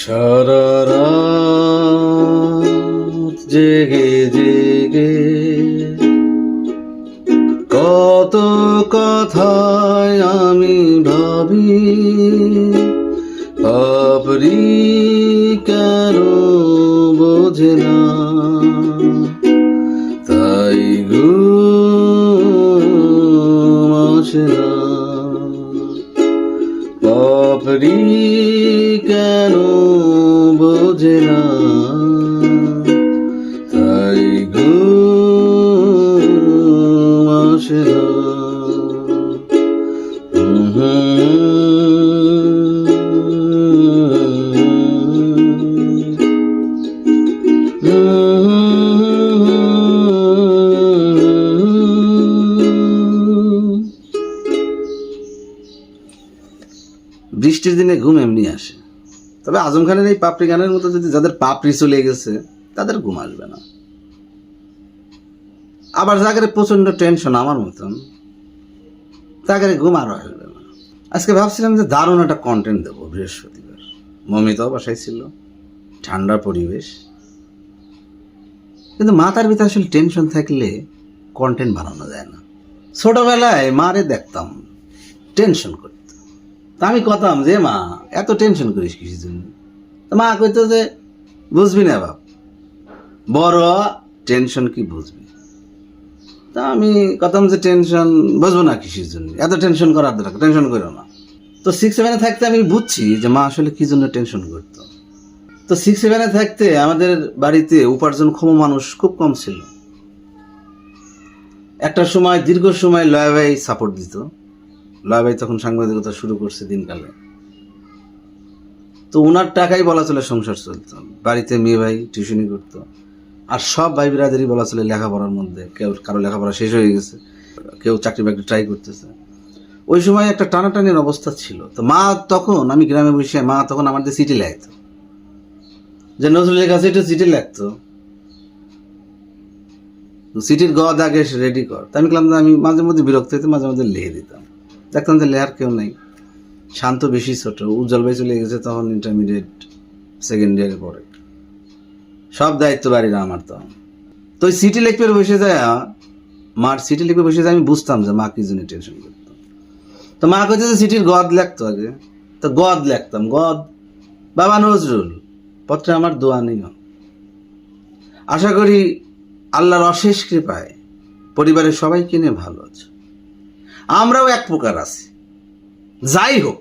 সারা রাত জেগে জেগে কত কথায় আমি ভাবি, আপনি কেন বোঝে না, তাই ঘুম আসে না। আপনি কেন বোঝে না, তাই ঘুম আসে না। বৃষ্টির দিনে ঘুম এমনি আসে, তবে আজম খানের এই পাপড়ি গানের মতো যদি যাদের পাপড়ি চলে গেছে তাদের ঘুম আসবে না। আবার যাদের প্রচন্ড টেনশন আমার মতন, তাদের ঘুম আরো আসবে না। আজকে ভাবছিলাম যে দারুণ একটা কন্টেন্ট দেবো বৃহস্পতিবার, মমিতাও বাসায় ছিল, ঠান্ডা পরিবেশ, কিন্তু মাথার ভিতরে আসলে টেনশন থাকলে কন্টেন্ট বানানো যায় না। ছোটবেলায় মারে দেখতাম টেনশন করতে, তা আমি কতাম যে মা এত টেনশন করিস কিসের জন্য? মা কইতো যে বুঝবি না বাপ, বড় টেনশন কি বুঝবি। তা আমি কতাম যে টেনশন বুঝবো না কিসের জন্য, এত টেনশন করার দরকার, টেনশন করো না। তো 6-7 থাকতে আমি বুঝছি যে মা আসলে কি জন্য টেনশন করতো। তো 6-7 থাকতে আমাদের বাড়িতে উপার্জনক্ষম মানুষ খুব কম ছিল। একটা সময় দীর্ঘ সময় লয়া ভাই সাপোর্ট দিত। লয়া ভাই তখন সাংবাদিকতা শুরু করছে দিনকালে, তো ওনার টাকাই বলা চলে সংসার চলতো। বাড়িতে মেয়ে ভাই টিউশনি করতো, আর সব ভাই বিরাদেরই বলা চলে লেখাপড়ার মধ্যে, কেউ কারো লেখাপড়া শেষ হয়ে গেছে, কেউ চাকরি বাকরি ট্রাই করতেছে। ওই সময় একটা টানাটানির অবস্থা ছিল। তো মা তখন, আমি গ্রামে বসে, মা তখন আমাদের চিঠি লাগতো, যে নজরুলের কাছে একটু চিঠি লাগতো, চিঠির গদ আগে রেডি কর। তা আমি বললাম, আমি মাঝে মধ্যে বিরক্ত হইতে মাঝে মধ্যে লিখে দিতাম। দেখতাম যে লেখার কেউ নেই, শান্ত বেশি ছোট, উজ্জ্বল ভাই চলে গেছে তখন ইন্টারমিডিয়েট সেকেন্ড ইয়ারে পড়ে, সব দায়িত্ব বাড়ির আমার। তখন তো ওই সিটি লিখবে বসে যায়, মার সিটি লিখবে বসে যায়, আমি বুঝতাম যে মা কি জন্য টেনশন করতো। তো মা কইতে যে সিটির গদ লেখতো আগে, তো গদ লেখতাম, গদ বাবা নজরুল, পত্রে আমার দোয়া নেই। আশা করি আল্লাহর অশেষ কৃপায় পরিবারের সবাইকে নিয়ে ভালো আছে, আমরাও এক প্রকার আছি। যাই হোক,